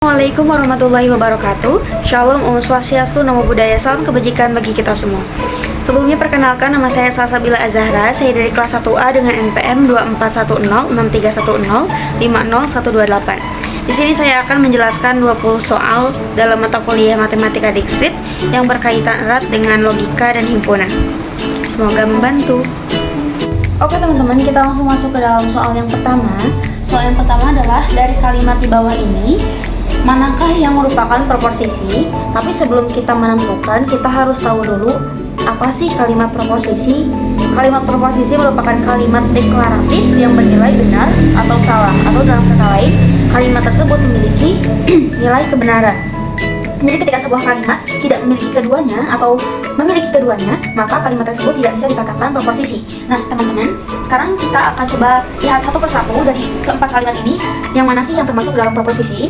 Assalamualaikum warahmatullahi wabarakatuh. Shalom, Om Swastiastu, Namo Buddhaya, salam kebajikan bagi kita semua. Sebelumnya perkenalkan, nama saya Salsabila Azahra. Saya dari kelas 1A dengan NPM 24106310500128. Di sini saya akan menjelaskan 20 soal dalam mata kuliah Matematika Dikstrit yang berkaitan erat dengan logika dan himpunan. Semoga membantu. Oke teman-teman, kita langsung masuk ke dalam soal yang pertama. Soal yang pertama adalah dari kalimat di bawah ini, manakah yang merupakan proposisi? Tapi sebelum kita menentukan, kita harus tahu dulu apa sih kalimat proposisi. Kalimat proposisi merupakan kalimat deklaratif yang bernilai benar atau salah, atau dalam kata lain, kalimat tersebut memiliki nilai kebenaran. Jadi ketika sebuah kalimat tidak memiliki keduanya atau memiliki keduanya, maka kalimat tersebut tidak bisa dikatakan proposisi. Nah teman-teman, sekarang kita akan coba lihat satu persatu dari keempat kalimat ini, yang mana sih yang termasuk dalam proposisi.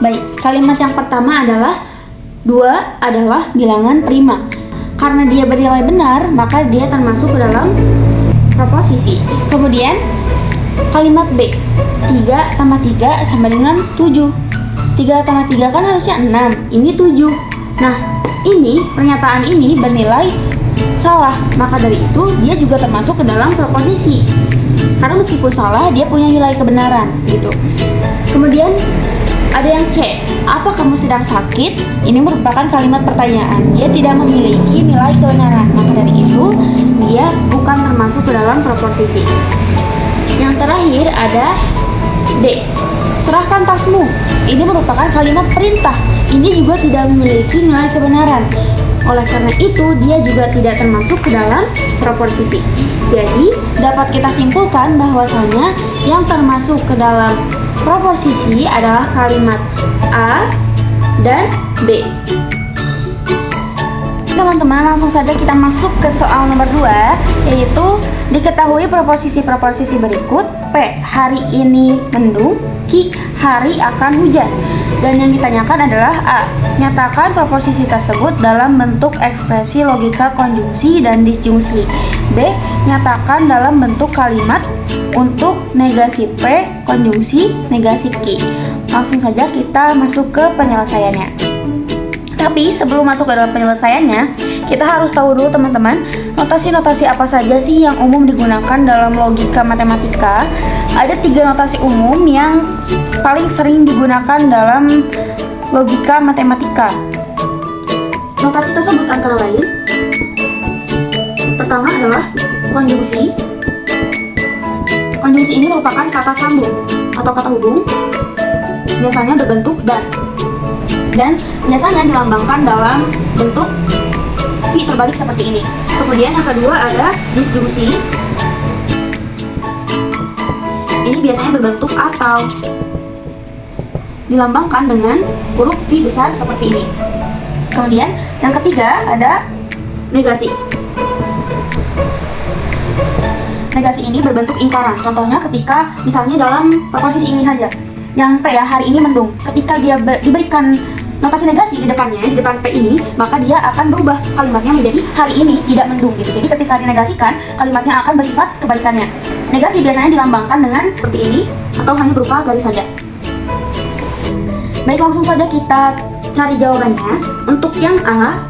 Baik, kalimat yang pertama adalah 2 adalah bilangan prima. Karena dia bernilai benar, maka dia termasuk ke dalam proposisi. Kemudian kalimat B, 3 tambah 3 sama dengan 7. 3 tambah 3 kan harusnya 6, ini 7. Nah, ini pernyataan ini bernilai salah, maka dari itu dia juga termasuk ke dalam proposisi. Karena meskipun salah, dia punya nilai kebenaran gitu. Kemudian ada yang C, apa kamu sedang sakit? Ini merupakan kalimat pertanyaan. Dia tidak memiliki nilai kebenaran, maka dari itu dia bukan termasuk ke dalam proposisi. Yang terakhir ada D, serahkan tasmu. Ini merupakan kalimat perintah. Ini juga tidak memiliki nilai kebenaran. Oleh karena itu, dia juga tidak termasuk ke dalam proposisi. Jadi, dapat kita simpulkan bahwasanya yang termasuk ke dalam proposisi adalah kalimat A dan B. Teman-teman, langsung saja kita masuk ke soal nomor 2, yaitu diketahui proposisi-proposisi berikut. P, hari ini mendung. Q, hari akan hujan. Dan yang ditanyakan adalah A, nyatakan proposisi tersebut dalam bentuk ekspresi logika konjungsi dan disjungsi. B, nyatakan dalam bentuk kalimat untuk negasi P, konjungsi negasi Q. Langsung saja kita masuk ke penyelesaiannya. Tapi sebelum masuk ke dalam penyelesaiannya, kita harus tahu dulu teman-teman, notasi-notasi apa saja sih yang umum digunakan dalam logika matematika. Ada 3 notasi umum yang paling sering digunakan dalam logika matematika. Notasi tersebut antara lain, pertama adalah konjungsi. Konjungsi ini merupakan kata sambung atau kata hubung, biasanya berbentuk dan biasanya dilambangkan dalam bentuk V terbalik seperti ini. Kemudian yang kedua ada disjungsi. Ini biasanya berbentuk atau, dilambangkan dengan huruf V besar seperti ini. Kemudian yang ketiga ada negasi. Negasi ini berbentuk ingkaran. Contohnya ketika misalnya dalam proposisi ini saja, yang P ya, hari ini mendung. Ketika dia diberikan notasi negasi di depannya, di depan P ini, maka dia akan berubah kalimatnya menjadi hari ini tidak mendung gitu. Jadi ketika dinegasikan, kalimatnya akan bersifat kebalikannya. Negasi biasanya dilambangkan dengan seperti ini atau hanya berupa garis saja. Baik, langsung saja kita cari jawabannya. Untuk yang A,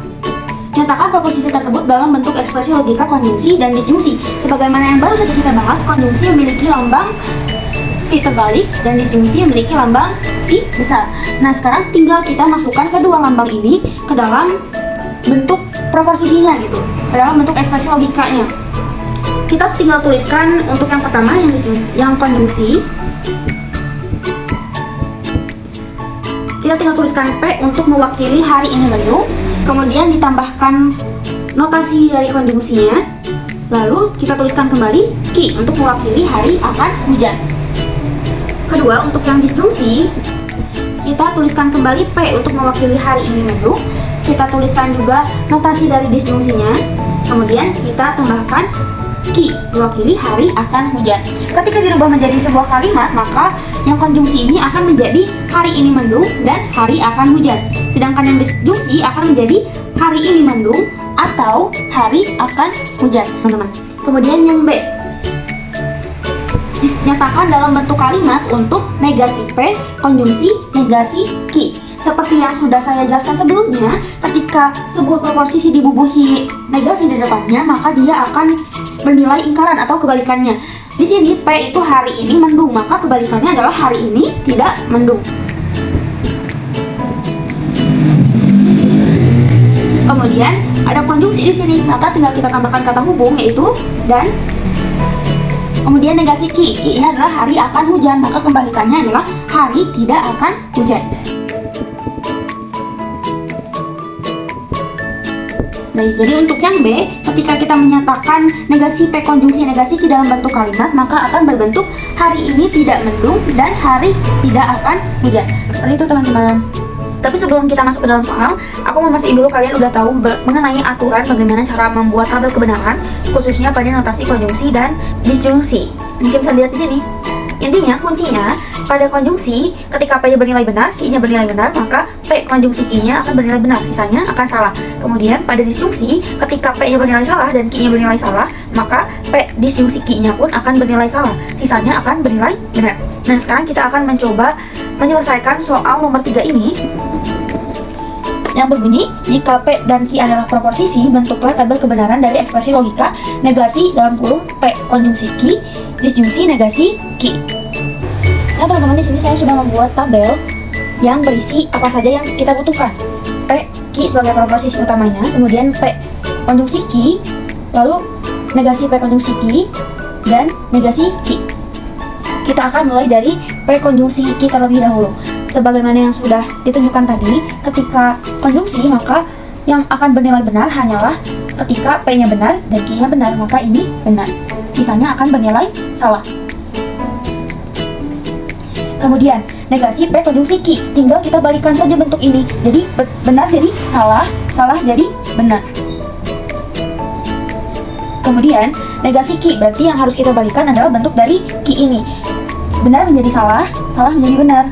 nyatakan proposisi tersebut dalam bentuk ekspresi logika konjungsi dan disjungsi. Sebagaimana yang baru saja kita bahas, konjungsi memiliki lambang V terbalik dan disjungsi memiliki lambang V besar. Nah, sekarang tinggal kita masukkan kedua lambang ini ke dalam bentuk proposisinya gitu, ke dalam bentuk ekspresi logikanya. Kita tinggal tuliskan untuk yang pertama yang konjungsi. Kita tinggal tuliskan P untuk mewakili hari ini mendung, kemudian ditambahkan notasi dari konjungsinya. Lalu kita tuliskan kembali Q untuk mewakili hari akan hujan. Kedua, untuk yang disjungsi, kita tuliskan kembali P untuk mewakili hari ini mendung. Kita tuliskan juga notasi dari disjungsinya. Kemudian kita tambahkan Q mewakili hari akan hujan. Ketika dirubah menjadi sebuah kalimat, maka yang konjungsi ini akan menjadi hari ini mendung dan hari akan hujan. Sedangkan yang disjungsi akan menjadi hari ini mendung atau hari akan hujan, teman-teman. Kemudian yang B, nyatakan dalam bentuk kalimat untuk negasi P konjungsi negasi Q. Seperti yang sudah saya jelaskan sebelumnya, ketika sebuah proposisi dibubuhi negasi di depannya, maka dia akan bernilai ingkaran atau kebalikannya. Di sini P itu hari ini mendung, maka kebalikannya adalah hari ini tidak mendung. Kemudian ada konjungsi di sini, maka tinggal kita tambahkan kata hubung yaitu dan. Kemudian negasi Q, Q-nya adalah hari akan hujan, maka kebalikannya adalah hari tidak akan hujan. Baik, jadi untuk yang B, ketika kita menyatakan negasi P konjungsi negasi Q dalam bentuk kalimat, maka akan berbentuk hari ini tidak mendung dan hari tidak akan hujan. Seperti itu teman-teman. Tapi sebelum kita masuk ke dalam soal, aku mau mastiin dulu kalian udah tahu mengenai aturan bagaimana cara membuat tabel kebenaran, khususnya pada notasi konjungsi dan disjungsi. Mungkin bisa lihat di sini. Intinya, kuncinya pada konjungsi, ketika P-nya bernilai benar, Q-nya bernilai benar, maka P konjungsi Q-nya akan bernilai benar, sisanya akan salah. Kemudian pada disjungsi, ketika P-nya bernilai salah dan Q-nya bernilai salah, maka P disjungsi Q-nya pun akan bernilai salah, sisanya akan bernilai benar. Nah, sekarang kita akan mencoba menyelesaikan soal nomor 3 ini, yang berbunyi, jika P dan Q adalah proposisi, bentuklah tabel kebenaran dari ekspresi logika negasi dalam kurung P konjungsi Q, disjungsi negasi Q. Nah teman-teman, di sini saya sudah membuat tabel yang berisi apa saja yang kita butuhkan. P, Q sebagai proposisi utamanya, kemudian P konjungsi Q, lalu negasi P konjungsi Q, dan negasi Q. Kita akan mulai dari P konjungsi Q terlebih dahulu. Sebagaimana yang sudah ditunjukkan tadi, ketika konjungsi maka yang akan bernilai benar hanyalah ketika P-nya benar dan Q-nya benar, maka ini benar. Sisanya akan bernilai salah. Kemudian negasi P konjungsi Q, tinggal kita balikan saja bentuk ini. Jadi benar jadi salah, salah jadi benar. Kemudian negasi Q, berarti yang harus kita balikan adalah bentuk dari Q ini. Benar menjadi salah, salah menjadi benar.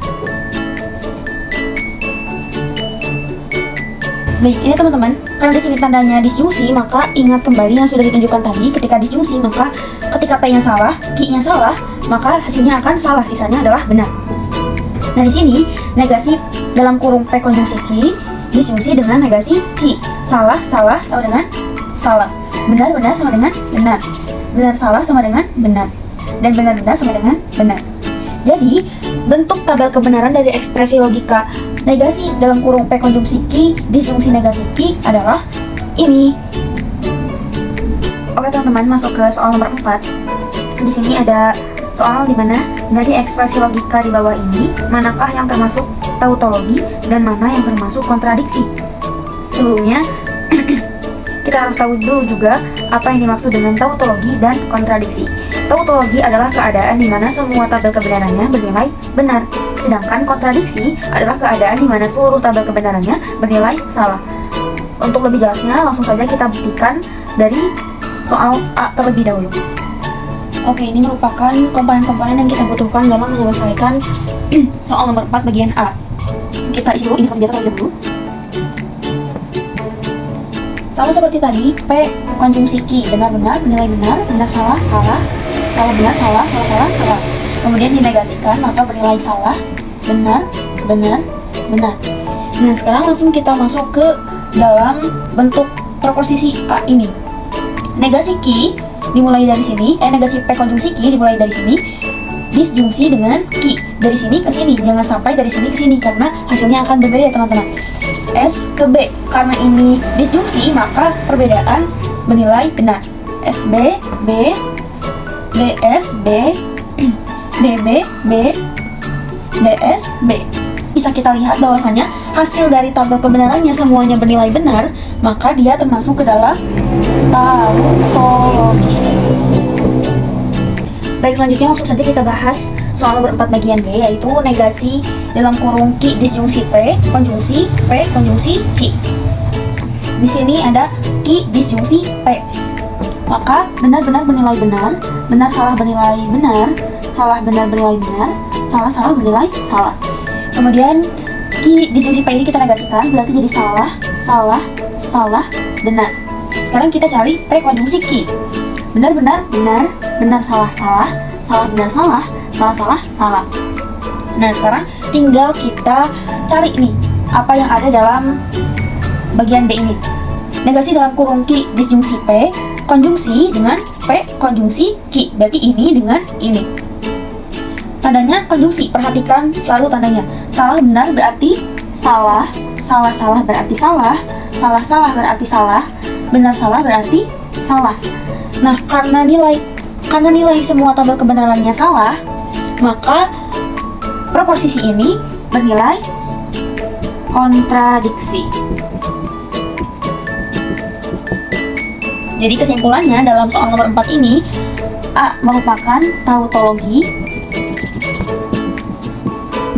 Baik, ini teman-teman, karena di sini tandanya disjungsi, maka ingat kembali yang sudah ditunjukkan tadi. Ketika disjungsi, maka ketika P-nya salah, Q-nya salah, maka hasilnya akan salah, sisanya adalah benar. Nah, di sini negasi dalam kurung P konjungsi Q disjungsi dengan negasi Q. Salah, salah sama dengan salah. Benar, benar sama dengan benar. Benar, salah sama dengan benar. Dan benar, benar sama dengan benar. Jadi, bentuk tabel kebenaran dari ekspresi logika negasi dalam kurung P konjungsi Q disjungsi negasi Q adalah ini. Oke teman-teman, masuk ke soal nomor 4. Di sini ada soal di mana dari ekspresi logika di bawah ini, manakah yang termasuk tautologi dan mana yang termasuk kontradiksi. Sebelumnya, kita harus tahu dulu juga apa yang dimaksud dengan tautologi dan kontradiksi. Tautologi adalah keadaan di mana semua tabel kebenarannya bernilai benar, sedangkan kontradiksi adalah keadaan di mana seluruh tabel kebenarannya bernilai salah. Untuk lebih jelasnya, langsung saja kita buktikan dari soal A terlebih dahulu. Oke, ini merupakan komponen-komponen yang kita butuhkan dalam menyelesaikan soal nomor 4 bagian A. Kita isi dulu ini seperti biasa terlebih dahulu. Sama seperti tadi, P konjungsi Q, benar-benar, bernilai benar, benar salah, salah, salah benar, salah, salah salah, salah. Kemudian dinegasikan, maka bernilai salah, benar, benar, benar. Nah, sekarang langsung kita masuk ke dalam bentuk proposisi A ini. Negasi Q dimulai dari sini, negasi P konjungsi Q dimulai dari sini, disjungsi dengan Q. Dari sini ke sini, jangan sampai dari sini ke sini, karena hasilnya akan berbeda teman-teman. S ke B, karena ini disjungsi maka perbedaan bernilai benar. SB, B, BS, B, BB, B, DS, B. Bisa kita lihat bahwasanya hasil dari tabel kebenarannya semuanya bernilai benar, maka dia termasuk ke dalam tautologi. Baik, selanjutnya langsung saja kita bahas soal nomor 4 bagian B, yaitu negasi dalam kurung Q disjungsi P konjungsi Q. Di sini ada Q disjungsi P. Maka benar-benar bernilai benar, benar salah bernilai benar, salah benar bernilai benar, salah salah bernilai salah. Kemudian Q disjungsi P ini kita negasikan, berarti jadi salah, salah, salah, benar. Sekarang kita cari P konjungsi Q. Benar, benar, benar, benar, salah, salah, salah benar salah, salah salah salah. Nah, sekarang tinggal kita cari nih apa yang ada dalam bagian B ini. Negasi dalam kurung Q disjungsi P konjungsi dengan P konjungsi Q. Berarti ini dengan ini. Tandanya konjungsi, perhatikan selalu tandanya. Salah benar berarti salah, salah salah berarti salah, salah salah berarti salah, benar salah berarti salah. Nah, karena nilai semua tabel kebenarannya salah, maka proposisi ini bernilai kontradiksi. Jadi kesimpulannya dalam soal nomor 4 ini, A merupakan tautologi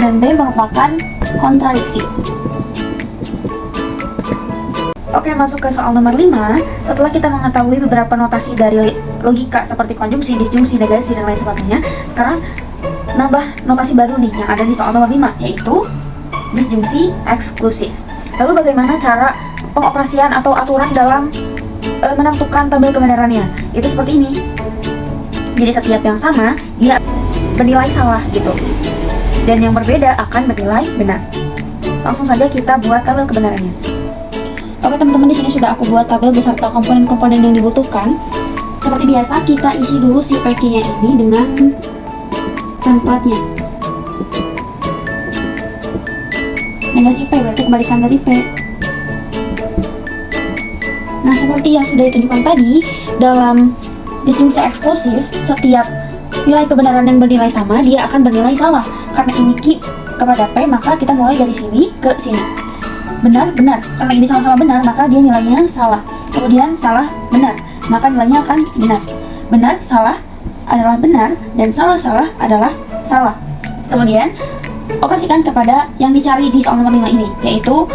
dan B merupakan kontradiksi. Oke, masuk ke soal nomor 5. Setelah kita mengetahui beberapa notasi dari logika seperti konjungsi, disjungsi, negasi, dan lain sebagainya, sekarang nambah notasi baru nih yang ada di soal nomor 5, yaitu disjungsi eksklusif. Lalu bagaimana cara pengoperasian atau aturan dalam menentukan tabel kebenarannya? Itu seperti ini. Jadi setiap yang sama dia bernilai salah gitu, dan yang berbeda akan bernilai benar. Langsung saja kita buat tabel kebenarannya. Oke teman-teman, di sini sudah aku buat tabel beserta komponen-komponen yang dibutuhkan. Seperti biasa, kita isi dulu si PQ-nya ini dengan templatenya. Negasi P berarti kebalikan dari P. Nah, seperti yang sudah ditunjukkan tadi, dalam disjungsi eksklusif, setiap nilai kebenaran yang bernilai sama, dia akan bernilai salah. Karena ini Q kepada P, maka kita mulai dari sini ke sini. Benar, benar. Karena ini sama-sama benar, maka dia nilainya salah. Kemudian salah, benar, maka nilainya akan benar. Benar, salah adalah benar, dan salah, salah adalah salah. Kemudian, operasikan kepada yang dicari di soal nomor 5 ini, yaitu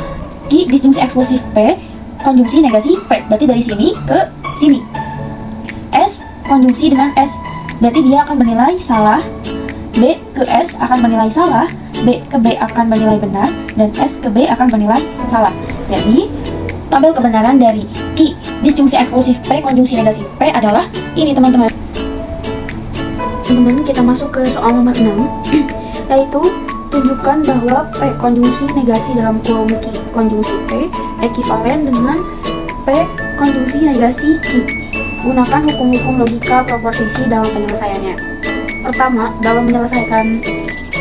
Q disjungsi eksklusif P konjungsi negasi P, berarti dari sini ke sini. S konjungsi dengan S, berarti dia akan bernilai salah. B ke S akan bernilai salah, B ke B akan bernilai benar, dan S ke B akan bernilai salah. Jadi, tabel kebenaran dari Q disjungsi eksklusif P konjungsi negasi P adalah ini teman-teman. Kemudian kita masuk ke soal nomor 6, yaitu tunjukkan bahwa P konjungsi negasi dalam kurung Q konjungsi P ekivalen dengan P konjungsi negasi Q. Gunakan hukum-hukum logika proposisi dalam penyelesaiannya. Pertama, dalam menyelesaikan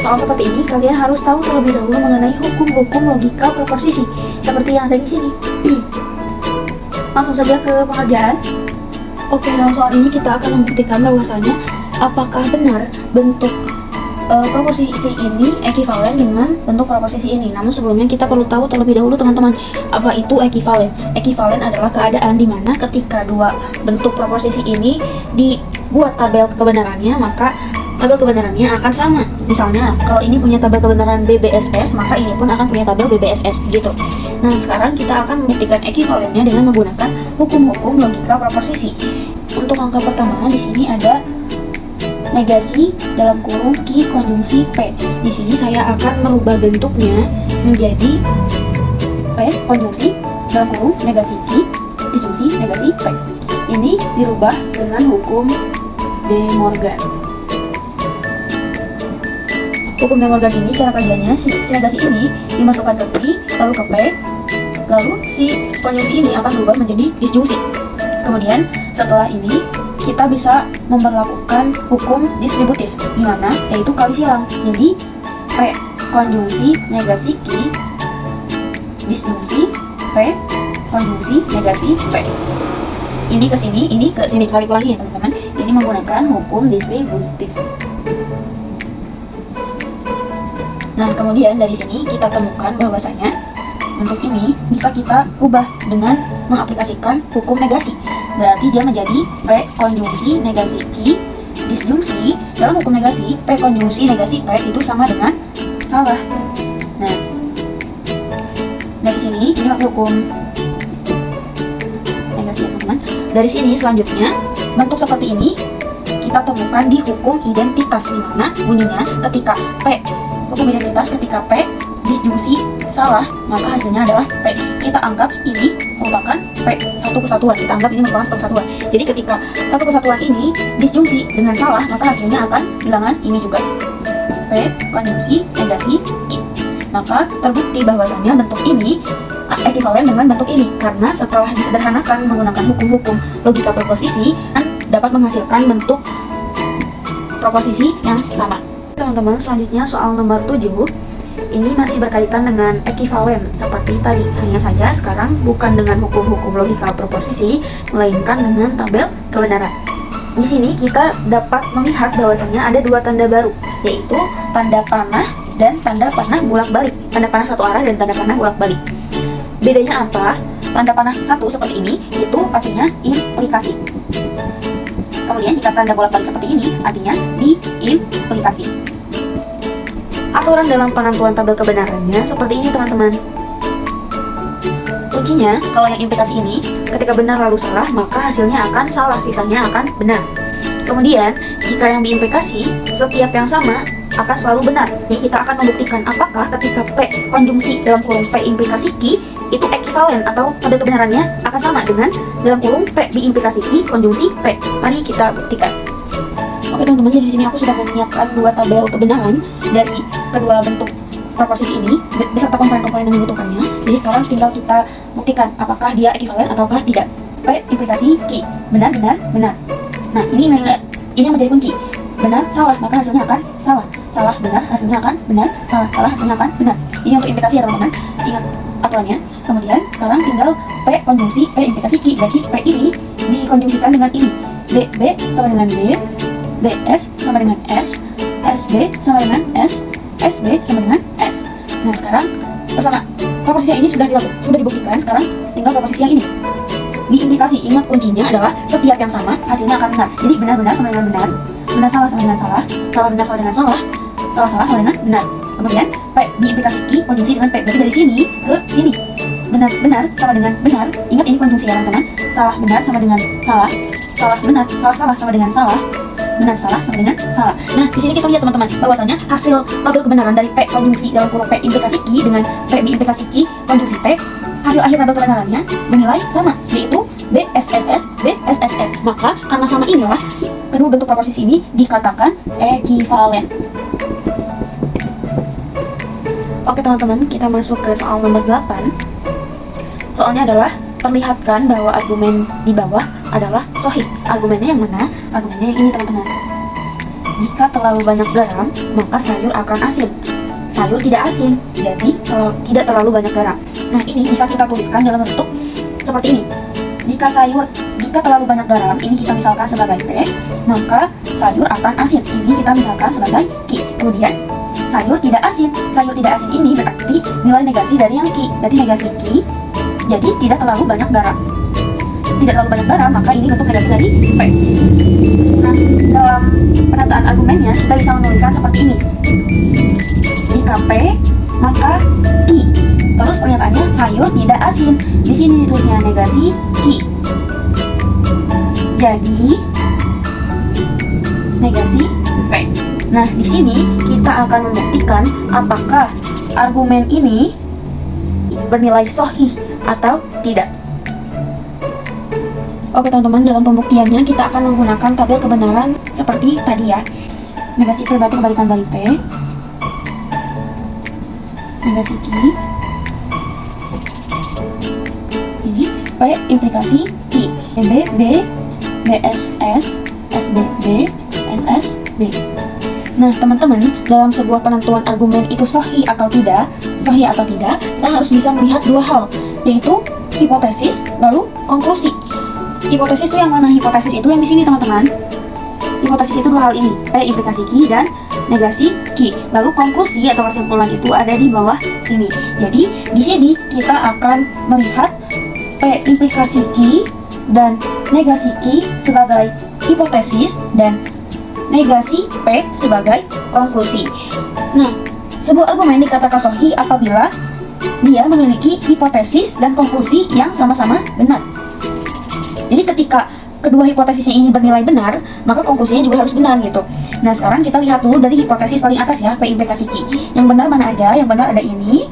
soal seperti ini, kalian harus tahu terlebih dahulu mengenai hukum-hukum logika proposisi seperti yang ada di sini. Langsung saja ke pengerjaan. Oke, dalam soal ini kita akan membuktikan bahwasanya apakah benar bentuk proposisi ini ekivalen dengan bentuk proposisi ini. Namun sebelumnya kita perlu tahu terlebih dahulu teman-teman, apa itu ekivalen. Ekivalen adalah keadaan di mana ketika dua bentuk proposisi ini dibuat tabel kebenarannya, maka tabel kebenarannya akan sama. Misalnya, kalau ini punya tabel kebenaran BBSS, maka ini pun akan punya tabel BBSS gitu. Nah, sekarang kita akan membuktikan ekivalennya dengan menggunakan hukum-hukum logika proposisi. Untuk langkah pertama, di sini ada negasi dalam kurung Q konjungsi P. Di sini saya akan merubah bentuknya menjadi P konjungsi dalam kurung negasi Q disjungsi negasi P. Ini dirubah dengan hukum De Morgan. Hukum De Morgan ini cara kerjanya, si negasi ini dimasukkan ke Q, lalu ke P, lalu si konjungsi ini akan berubah menjadi disjungsi. Kemudian setelah ini kita bisa memperlakukan hukum distributif, di mana yaitu kali silang. Jadi P konjungsi negasi Q disjungsi P konjungsi negasi P. Ini ke sini, ini ke sini, kali lagi ya teman-teman. Ini menggunakan hukum distributif. Nah, kemudian dari sini kita temukan bahwasanya bentuk ini bisa kita ubah dengan mengaplikasikan hukum negasi. Berarti dia menjadi P konjungsi negasi Q disjungsi. Dalam hukum negasi, P konjungsi negasi P itu sama dengan salah. Nah, dari sini ini pakai hukum negasi ya teman-teman. Dari sini selanjutnya bentuk seperti ini kita temukan di hukum identitas, di mana bunyinya ketika P, hukum identitas ketika P disjungsi salah, maka hasilnya adalah P. Kita anggap ini merupakan P satu kesatuan. Kita anggap ini merupakan satu kesatuan. Jadi ketika satu kesatuan ini disjungsi dengan salah, maka hasilnya akan bilangan ini juga. P konjungsi negasi Q. Maka terbukti bahwasannya bentuk ini ekivalen dengan bentuk ini, karena setelah disederhanakan menggunakan hukum-hukum logika proposisi dapat menghasilkan bentuk proposisi yang sama. Teman-teman, selanjutnya soal nomor 7. Ini masih berkaitan dengan ekivalen seperti tadi, hanya saja sekarang bukan dengan hukum-hukum logika proposisi, melainkan dengan tabel kebenaran. Di sini kita dapat melihat bahwasannya ada dua tanda baru, yaitu tanda panah dan tanda panah bolak-balik. Tanda panah satu arah dan tanda panah bolak-balik. Bedanya apa? Tanda panah satu seperti ini, itu artinya implikasi. Kemudian jika tanda bolak-balik seperti ini, artinya diimplikasi. Aturan dalam penentuan tabel kebenarannya seperti ini, teman-teman. Kuncinya, kalau yang implikasi ini, ketika benar lalu salah, maka hasilnya akan salah, sisanya akan benar. Kemudian, jika yang diimplikasi, setiap yang sama akan selalu benar. Jadi kita akan membuktikan apakah ketika P konjungsi dalam kurung P implikasi Q itu ekivalen atau tabel kebenarannya akan sama dengan dalam kurung P diimplikasi Q konjungsi P. Mari kita buktikan. Oke teman-teman, jadi di sini aku sudah menyiapkan dua tabel kebenaran dari kedua bentuk proposisi ini beserta komponen-komponen yang dibutuhkannya. Jadi sekarang tinggal kita buktikan apakah dia ekivalen ataukah tidak. P implikasi Q, benar, benar, benar. Nah, ini yang menjadi kunci. Benar, salah, maka hasilnya akan salah. Salah, benar, hasilnya akan benar. Salah, salah, hasilnya akan benar. Ini untuk implikasi ya teman-teman. Ingat aturannya. Kemudian sekarang tinggal P konjungsi P implikasi Q. Berarti P ini dikonjungsikan dengan ini. B sama dengan B, BS sama dengan S, SB sama dengan S, SB sama dengan S. Nah sekarang bersama proposisi yang ini sudah dibuktikan. Sekarang tinggal proposisi yang ini. Diimplikasi, ingat kuncinya adalah setiap yang sama hasilnya akan benar. Jadi benar-benar sama dengan benar, benar salah sama dengan salah, salah benar sama dengan salah, salah salah sama dengan benar. Kemudian P diimplikasi Q konjungsi dengan P. Berarti dari sini ke sini. Benar benar sama dengan benar. Ingat ini konjungsi ya teman-teman. Salah benar sama dengan salah, salah benar, salah salah sama dengan salah, benar salah sama dengan salah. Nah, di sini kita lihat teman-teman bahwasanya hasil tabel kebenaran dari P konjungsi dalam kurung P implikasi Q dengan P implikasi Q konjungsi P, hasil akhir tabel kebenarannya bernilai sama, yaitu BSSS BSSS. Maka karena sama inilah kedua bentuk proposisi ini dikatakan ekivalen. Oke teman-teman, kita masuk ke soal nomor 8. Soalnya adalah perlihatkan bahwa argumen di bawah adalah sahih. Argumennya yang mana? Argumennya yang ini teman-teman. Jika terlalu banyak garam, maka sayur akan asin. Sayur tidak asin, jadi tidak terlalu banyak garam. Nah ini bisa kita tuliskan dalam bentuk seperti ini. Jika terlalu banyak garam, ini kita misalkan sebagai P, maka sayur akan asin. Ini kita misalkan sebagai Q. Kemudian sayur tidak asin. Sayur tidak asin ini berarti nilai negasi dari yang Q. Berarti negasi Q, jadi tidak terlalu banyak garam. Tidak terlalu banyak garam, maka ini bentuk negasi dari P. Nah, dalam penataan argumennya kita bisa menuliskan seperti ini. Jika P, maka Q. Terus pernyataannya sayur tidak asin. Di sini ditulisnya negasi Q. Jadi negasi P. Nah, di sini kita akan membuktikan apakah argumen ini bernilai sahih atau tidak. Oke teman-teman, dalam pembuktiannya kita akan menggunakan tabel kebenaran seperti tadi ya. Negasi P berarti kebalikan dari P. Negasi Q. Ini P implikasi Q. B, BSS, SB, SSB. Nah teman-teman, dalam sebuah penentuan argumen itu sahih atau tidak, kita harus bisa melihat dua hal, yaitu hipotesis lalu konklusi. Hipotesis itu yang mana? Hipotesis itu yang di sini teman-teman. Hipotesis itu dua hal ini, P implikasi Q dan negasi Q. Lalu konklusi atau kesimpulan itu ada di bawah sini. Jadi di sini kita akan melihat P implikasi Q dan negasi Q sebagai hipotesis dan negasi P sebagai konklusi. Nah, sebuah argumen dikatakan sahih apabila dia memiliki hipotesis dan konklusi yang sama-sama benar. Jadi ketika kedua hipotesisnya ini bernilai benar, maka konklusinya juga harus benar gitu. Nah, sekarang kita lihat dulu dari hipotesis paling atas ya, P implikasi Q. Yang benar mana aja? Yang benar ada ini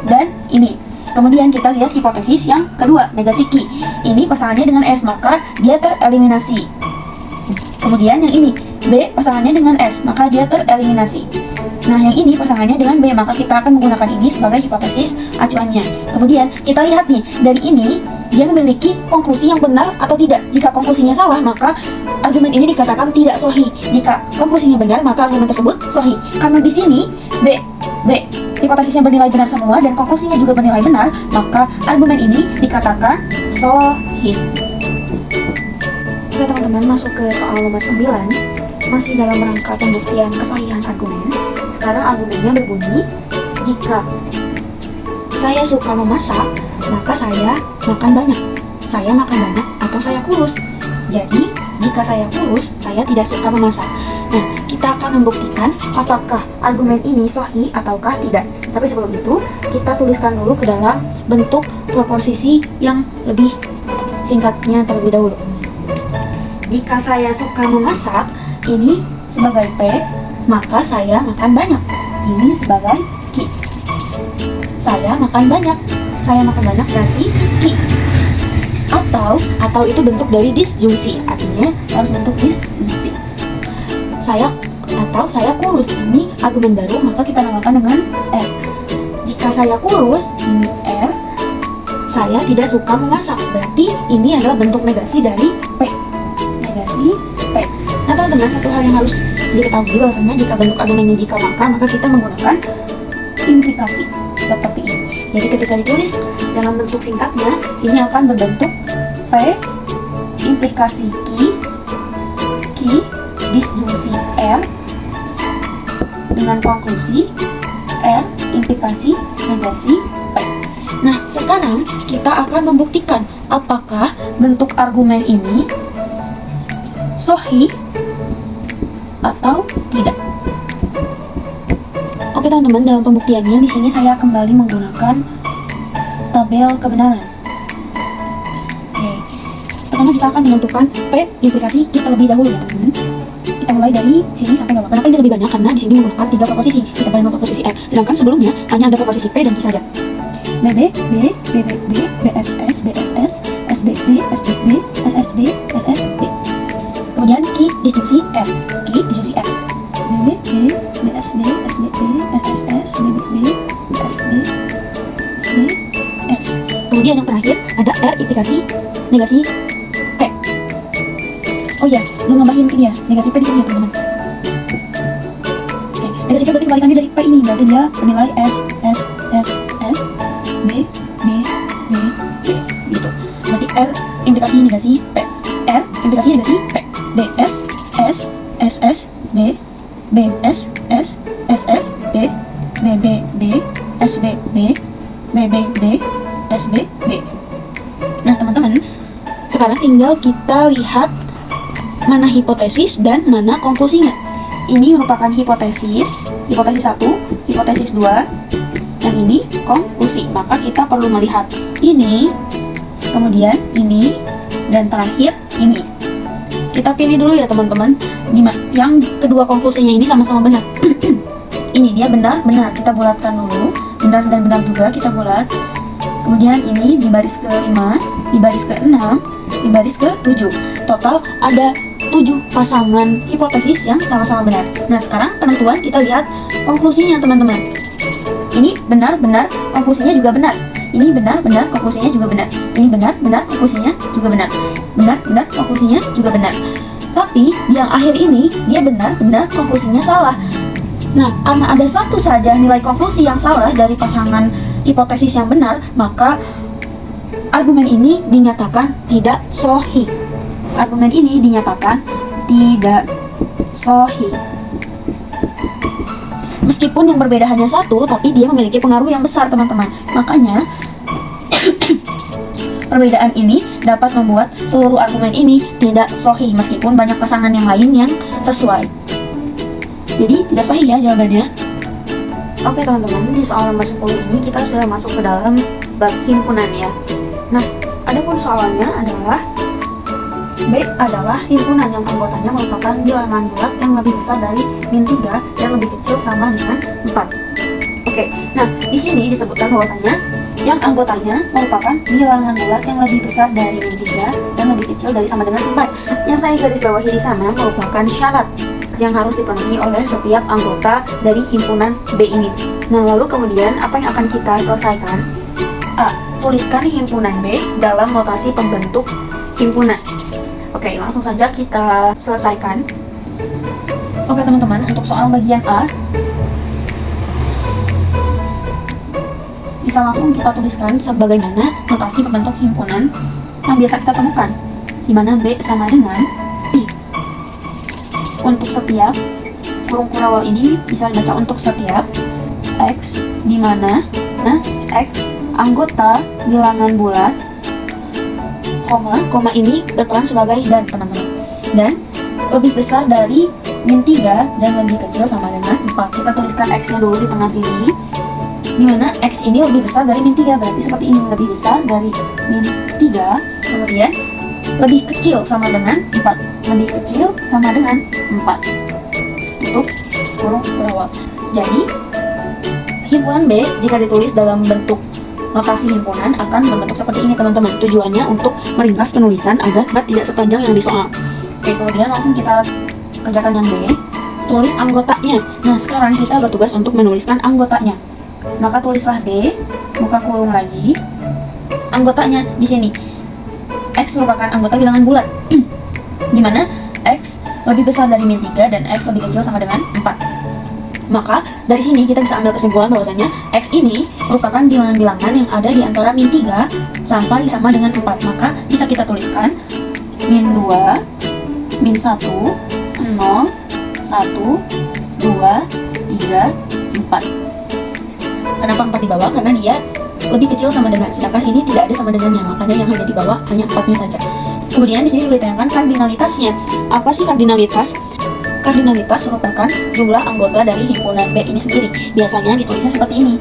dan ini. Kemudian kita lihat hipotesis yang kedua, negasi Q. Ini pasangannya dengan S, maka dia tereliminasi. Kemudian yang ini, B pasangannya dengan S, maka dia tereliminasi. Nah, yang ini pasangannya dengan B, maka kita akan menggunakan ini sebagai hipotesis acuannya. Kemudian kita lihat nih, dari ini dia memiliki konklusi yang benar atau tidak. Jika konklusinya salah, maka argumen ini dikatakan tidak sahih. Jika konklusinya benar, maka argumen tersebut sahih. Karena di sini B hipotesisnya bernilai benar semua dan konklusinya juga bernilai benar, maka argumen ini dikatakan sahih. Oke teman-teman, masuk ke soal nomor 9. Masih dalam rangka pembuktian kesahihan argumen. Sekarang argumennya berbunyi, jika saya suka memasak, maka saya makan banyak. Saya makan banyak atau saya kurus. Jadi, jika saya kurus, saya tidak suka memasak. Nah, kita akan membuktikan apakah argumen ini sahih ataukah tidak. Tapi sebelum itu, kita tuliskan dulu ke dalam bentuk proposisi yang lebih singkatnya terlebih dahulu. Jika saya suka memasak, ini sebagai P, maka saya makan banyak. Ini sebagai Q. Saya makan banyak. Saya makan banyak berarti Q. Atau itu bentuk dari disjungsi, artinya harus bentuk disjungsi. Saya kurus, ini argumen baru, maka kita namakan dengan R. Jika saya kurus, ini R. Saya tidak suka memasak, berarti ini adalah bentuk negasi dari P. Negasi P. Nah teman-teman, satu hal yang harus diketahui bahwasanya jika bentuk argumennya jika maka kita menggunakan implikasi seperti ini. Jadi ketika ditulis dalam bentuk singkatnya, ini akan berbentuk P implikasi Q disjungsi R dengan konklusi R implikasi negasi P. Nah, sekarang kita akan membuktikan apakah bentuk argumen ini sahih atau tidak. Oke teman-teman, dalam pembuktiannya di sini saya kembali menggunakan tabel kebenaran. Oke, pertama kita akan menentukan P implikasi Q terlebih dahulu ya teman-teman. Kita mulai dari sini sampai bawah. Kenapa ini lebih banyak? Karena di sini menggunakan 3 proposisi. Kita dengan proposisi R. Sedangkan sebelumnya hanya ada proposisi P dan Q saja. BB, BSS, BSS, SBB, SBB, SSB, SSB. Kemudian Q disjungsi R. Q disjungsi R. BB, BSB, SBB, SSS, BBB, SB, BS. Kemudian yang terakhir ada R implikasi negasi P. Oh iya, belum nambahin ini ya, negasi P di sini ya teman-teman. Oke, negasi P berarti kebalikannya dari P ini, berarti dia bernilai S, B, gitu. Berarti R implikasi negasi P. R implikasi negasi P. DS, SS, B, BSS, SSB, BBB, SBB, BBB, SBB. Nah teman-teman, sekarang tinggal kita lihat mana hipotesis dan mana konklusinya. Ini merupakan hipotesis 1, hipotesis 2, yang ini konklusi. Maka kita perlu melihat ini, kemudian ini, dan terakhir ini. Kita pilih dulu ya teman-teman, yang kedua konklusinya ini sama-sama benar. Ini dia benar, kita bulatkan dulu. Benar dan benar juga kita bulat. Kemudian ini di baris ke-5, di baris ke-6, di baris ke-7. Total ada 7 pasangan hipotesis yang sama-sama benar. Nah sekarang penentuan kita lihat konklusinya teman-teman. Ini benar, konklusinya juga benar. Ini benar, konklusinya juga benar. Ini benar, konklusinya juga benar. Benar, konklusinya juga benar. Tapi yang akhir ini dia benar, konklusinya salah. Nah, karena ada satu saja nilai konklusi yang salah dari pasangan hipotesis yang benar, maka argumen ini dinyatakan tidak sahih. Argumen ini dinyatakan tidak sahih. Meskipun yang berbeda hanya satu, tapi dia memiliki pengaruh yang besar teman-teman. Makanya perbedaan ini dapat membuat seluruh argumen ini tidak sahih meskipun banyak pasangan yang lain yang sesuai. Jadi tidak sahih ya jawabannya. Oke teman-teman, di soal nomor 10 ini kita sudah masuk ke dalam bab himpunan ya. Nah, adapun soalnya adalah B adalah himpunan yang anggotanya merupakan bilangan bulat yang lebih besar dari -3 dan lebih kecil sama dengan 4. Oke, nah di sini disebutkan bahwasanya yang anggotanya merupakan bilangan bulat yang lebih besar dari -3 dan lebih kecil dari sama dengan 4. Yang saya garis bawahi di sana merupakan syarat yang harus dipenuhi oleh setiap anggota dari himpunan B ini. Nah, lalu kemudian apa yang akan kita selesaikan? A. Tuliskan himpunan B dalam notasi pembentuk himpunan. Oke, langsung saja kita selesaikan. Oke teman-teman, untuk soal bagian A bisa langsung kita tuliskan sebagaimana notasi pembentuk himpunan yang biasa kita temukan, di mana B sama dengan untuk setiap kurung kurawal ini bisa dibaca untuk setiap X, di mana X anggota bilangan bulat, koma ini berperan sebagai dan, teman-teman, dan lebih besar dari -3 dan lebih kecil sama dengan 4. Kita tuliskan X-nya dulu di tengah sini, di mana X ini lebih besar dari -3, berarti seperti ini, lebih besar dari -3, kemudian lebih kecil sama dengan 4, lebih kecil sama dengan 4 untuk kurung kurawal. Jadi himpunan B jika ditulis dalam bentuk notasi himpunan akan berbentuk seperti ini, teman-teman. Tujuannya untuk meringkas penulisan agar tidak sepanjang yang di soal. Oke, kemudian langsung kita kerjakan yang B. Tulis anggotanya. Nah, sekarang kita bertugas untuk menuliskan anggotanya. Maka tulislah B, buka kurung lagi, anggotanya di sini. X merupakan anggota bilangan bulat, di mana X lebih besar dari -3 dan X lebih kecil sama dengan 4. Maka dari sini kita bisa ambil kesimpulan bahwasanya X ini merupakan bilangan-bilangan yang ada di antara -3 sampai sama dengan 4. Maka bisa kita tuliskan -2, -1, 0, 1, 2, 3, 4. Kenapa 4 di bawah? Karena dia lebih kecil sama dengan, sedangkan ini tidak ada sama dengannya, makanya yang ada di bawah hanya 4-nya saja. Kemudian di sini ditanyakan kardinalitasnya. Apa sih kardinalitas? Kardinalitas merupakan jumlah anggota dari himpunan B ini sendiri. Biasanya ditulisnya seperti ini,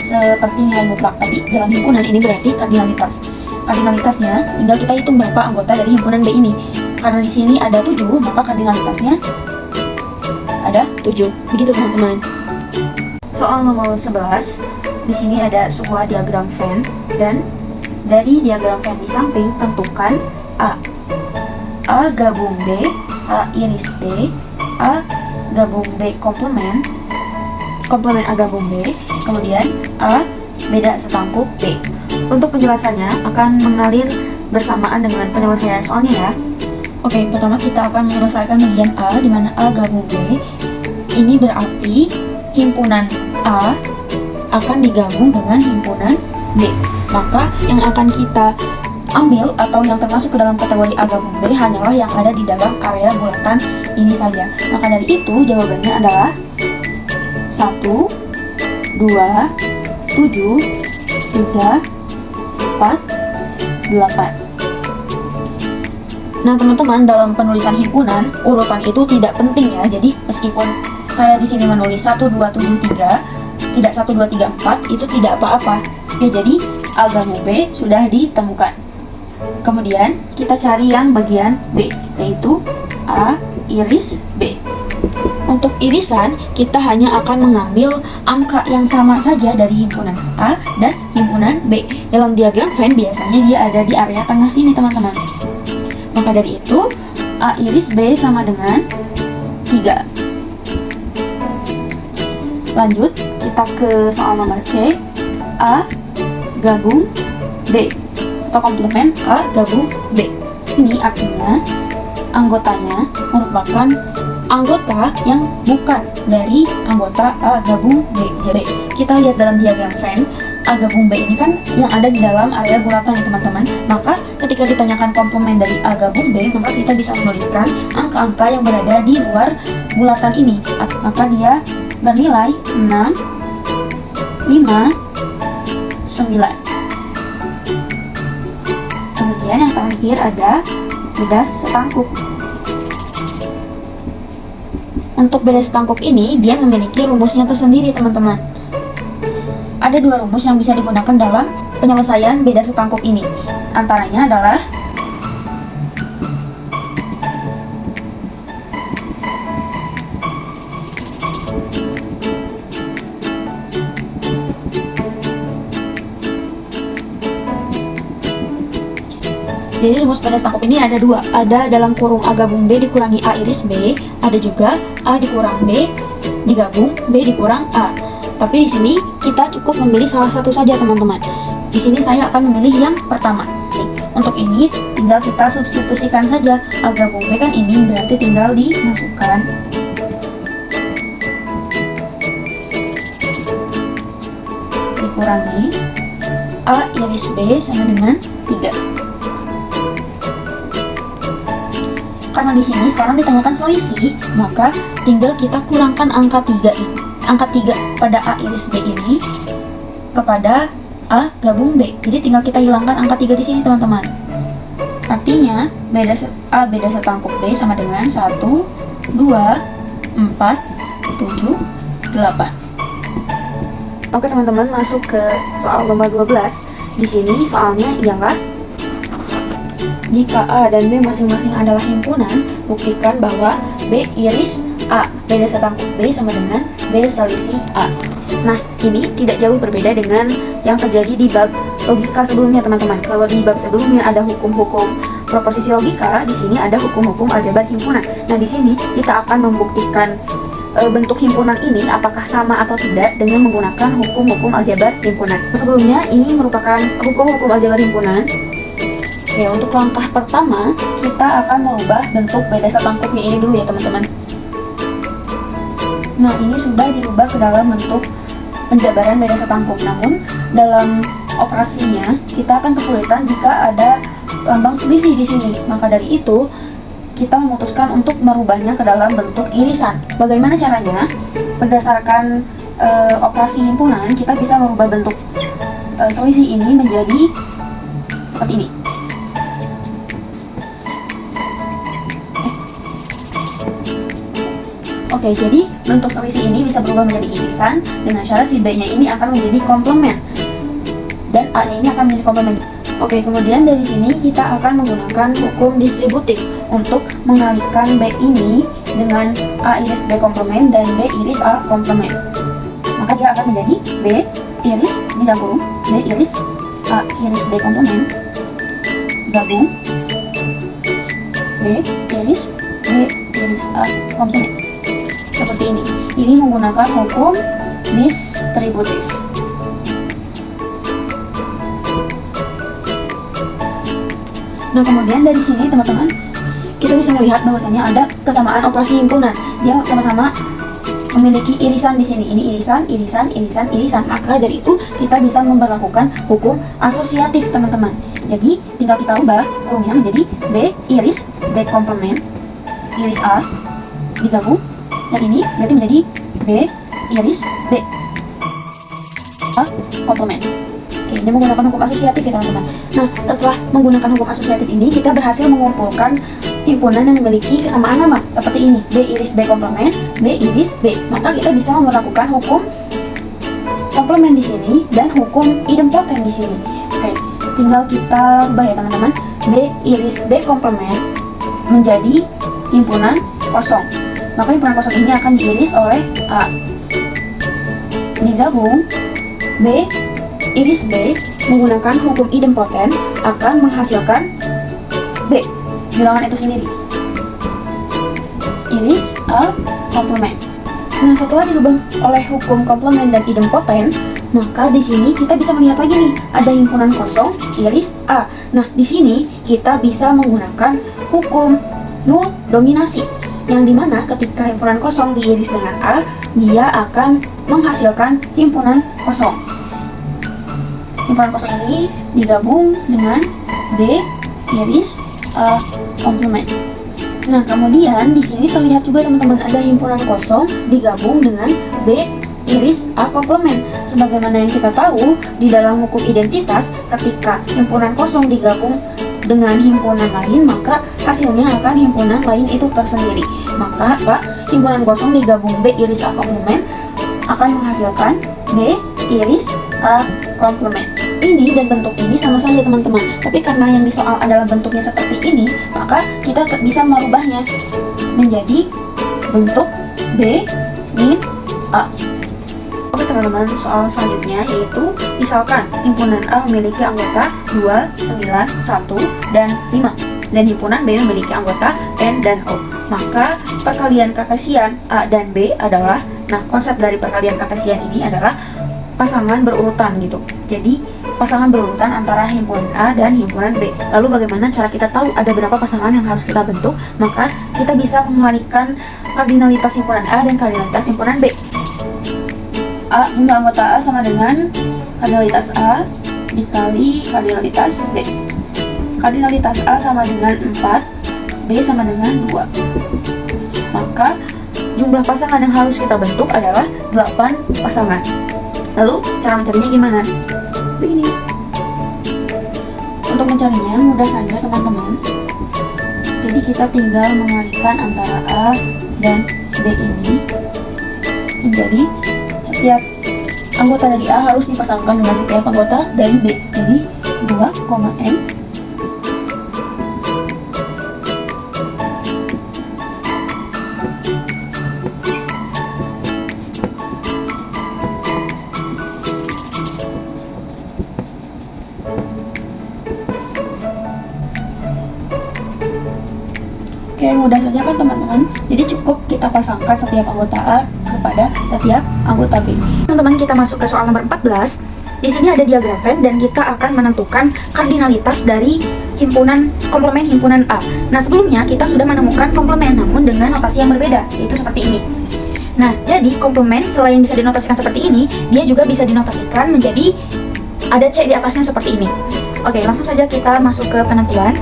seperti nilai mutlak, tapi dalam himpunan ini berarti kardinalitas. Kardinalitasnya tinggal kita hitung berapa anggota dari himpunan B ini. Karena di sini ada 7, maka kardinalitasnya ada 7. Begitu teman-teman. Soal nomor 11, di sini ada sebuah diagram Venn, dan dari diagram Venn di samping tentukan A gabung B, A iris B, A gabung B komplement A gabung B, kemudian A beda setangkup B. Untuk penjelasannya akan mengalir bersamaan dengan penyelesaian soalnya ya. Oke, pertama kita akan menyelesaikan bagian A, di mana A gabung B. Ini berarti himpunan A akan digabung dengan himpunan B. Maka yang akan kita ambil atau yang termasuk ke dalam kategori A gabung B hanyalah yang ada di dalam area bulatan ini saja. Maka dari itu jawabannya adalah 1, 2, 7, 3, 4, 8. Nah teman-teman, dalam penulisan himpunan urutan itu tidak penting ya. Jadi meskipun saya di sini menulis 1, 2, 7, 3, tidak 1, 2, 3, 4, itu tidak apa-apa. Ya, jadi A gabung B sudah ditemukan. Kemudian kita cari yang bagian B, yaitu A iris B. Untuk irisan, kita hanya akan mengambil angka yang sama saja dari himpunan A dan himpunan B. Dalam diagram Venn biasanya dia ada di area tengah sini, teman-teman. Maka dari itu, A iris B sama dengan 3. Lanjut, kita ke soal nomor C. A gabung B, atau komplement A gabung B. Ini artinya anggotanya merupakan anggota yang bukan dari anggota A gabung B. Jadi kita lihat dalam diagram Venn, A gabung B ini kan yang ada di dalam area bulatan ya teman-teman. Maka ketika ditanyakan komplement dari A gabung B, maka kita bisa menuliskan angka-angka yang berada di luar bulatan ini. Maka dia bernilai 6, 5, 9. Kemudian yang terakhir ada beda setangkup. Untuk beda setangkup ini, dia memiliki rumusnya tersendiri, teman-teman. Ada 2 rumus yang bisa digunakan dalam penyelesaian beda setangkup ini. Antaranya adalah Jadi rumus beda setangkup ini ada dua, ada dalam kurung A gabung B dikurangi A iris B, ada juga A dikurang B digabung B dikurang A. Tapi di sini kita cukup memilih salah satu saja teman-teman. Di sini saya akan memilih yang pertama. Untuk ini tinggal kita substitusikan saja. A gabung B kan ini, berarti tinggal dimasukkan. Dikurangi A iris B sama dengan 3. Karena di sini sekarang ditanyakan selisih, maka tinggal kita kurangkan angka 3 ini. Angka 3 pada A iris B ini kepada A gabung B. Jadi tinggal kita hilangkan angka 3 di sini, teman-teman. Artinya A beda setangkup B sama dengan 1, 2, 4, 7, 8. Oke teman-teman, masuk ke soal nomor 12. Di sini soalnya ialah jika A dan B masing-masing adalah himpunan, buktikan bahwa B iris A beda setangkup B sama dengan B selisih A. Nah, ini tidak jauh berbeda dengan yang terjadi di bab logika sebelumnya, teman-teman. Kalau di bab sebelumnya ada hukum-hukum proposisi logika, di sini ada hukum-hukum aljabar himpunan. Nah, di sini kita akan membuktikan bentuk himpunan ini apakah sama atau tidak dengan menggunakan hukum-hukum aljabar himpunan. Sebelumnya, ini merupakan hukum-hukum aljabar himpunan. Ya, untuk langkah pertama, kita akan merubah bentuk beda setangkupnya ini dulu ya, teman-teman. Nah, ini sudah dirubah ke dalam bentuk penjabaran beda setangkup. Namun, dalam operasinya, kita akan kesulitan jika ada lambang selisih di sini. Maka dari itu, kita memutuskan untuk merubahnya ke dalam bentuk irisan. Bagaimana caranya? Berdasarkan operasi himpunan, kita bisa merubah bentuk selisih ini menjadi seperti ini. Oke, jadi bentuk selisih ini bisa berubah menjadi irisan dengan syarat si B-nya ini akan menjadi komplement dan A-nya ini akan menjadi komplement. Oke, kemudian dari sini kita akan menggunakan hukum distributif untuk mengalihkan B ini dengan A iris B komplement dan B iris A komplement. Maka dia akan menjadi B iris ini gabung B iris A iris B komplement gabung B iris B iris A komplement. Seperti ini. Ini menggunakan hukum distributif. Nah, kemudian dari sini teman-teman, kita bisa melihat bahwasannya ada kesamaan operasi himpunan. Dia sama-sama memiliki irisan di sini. Ini irisan, irisan, irisan, irisan. Maka dari itu kita bisa memperlakukan hukum asosiatif, teman-teman. Jadi tinggal kita ubah kurungnya menjadi B iris B komplement iris A digabung. Dan ini berarti menjadi B iris B A komplement. Oke, ini menggunakan hukum asosiatif ya teman-teman. Nah, setelah menggunakan hukum asosiatif ini, kita berhasil mengumpulkan himpunan yang memiliki kesamaan nama seperti ini, B iris B komplement, B iris B. Maka kita bisa memperlakukan hukum komplement di sini dan hukum idempoten di sini. Oke, tinggal kita ubah ya teman-teman. B iris B komplement menjadi himpunan kosong. Maka himpunan kosong ini akan diiris oleh A digabung B iris B menggunakan hukum idempoten akan menghasilkan B bilangan itu sendiri iris A komplement. Nah, setelah dirubah oleh hukum komplement dan idempoten, maka di sini kita bisa melihat lagi nih ada himpunan kosong iris A. Nah, di sini kita bisa menggunakan hukum nul dominasi, yang dimana ketika himpunan kosong diiris dengan A, dia akan menghasilkan himpunan kosong. Himpunan kosong ini digabung dengan B iris A komplement. Nah, kemudian di sini terlihat juga teman-teman ada himpunan kosong digabung dengan B iris A komplement. Sebagaimana yang kita tahu di dalam hukum identitas, ketika himpunan kosong digabung dengan himpunan lain, maka hasilnya akan himpunan lain itu tersendiri. Maka himpunan kosong digabung B iris A komplement akan menghasilkan B iris A komplement. Ini dan bentuk ini sama saja teman-teman. Tapi karena yang di soal adalah bentuknya seperti ini, maka kita bisa merubahnya menjadi bentuk B min A. Oke teman-teman soal selanjutnya, yaitu misalkan himpunan A memiliki anggota 2, 9, 1, dan 5, dan himpunan B memiliki anggota N dan O. Maka perkalian kartesian A dan B adalah, nah konsep dari perkalian kartesian ini adalah pasangan berurutan gitu. Jadi pasangan berurutan antara himpunan A dan himpunan B. Lalu bagaimana cara kita tahu ada berapa pasangan yang harus kita bentuk? Maka kita bisa mengembalikan kardinalitas himpunan A dan kardinalitas himpunan B. Jumlah anggota A sama dengan kardinalitas A dikali kardinalitas B. Kardinalitas A sama dengan 4, B sama dengan 2. Maka jumlah pasangan yang harus kita bentuk adalah 8 pasangan. Lalu cara mencarinya gimana? Begini. Untuk mencarinya mudah saja teman-teman. Jadi kita tinggal mengalihkan antara A dan B ini menjadi setiap anggota dari A harus dipasangkan dengan setiap anggota dari B. Jadi 2,N Oke, mudah saja kan teman-teman. Jadi cukup kita pasangkan setiap anggota A kepada setiap anggota B. Teman-teman, kita masuk ke soal nomor 14. Di sini ada diagram Venn dan kita akan menentukan kardinalitas dari komplement himpunan A. Nah, sebelumnya kita sudah menemukan komplement namun dengan notasi yang berbeda, yaitu seperti ini. Nah, jadi komplement selain bisa dinotasikan seperti ini, dia juga bisa dinotasikan menjadi ada C di atasnya seperti ini. Oke, langsung saja kita masuk ke penentuan.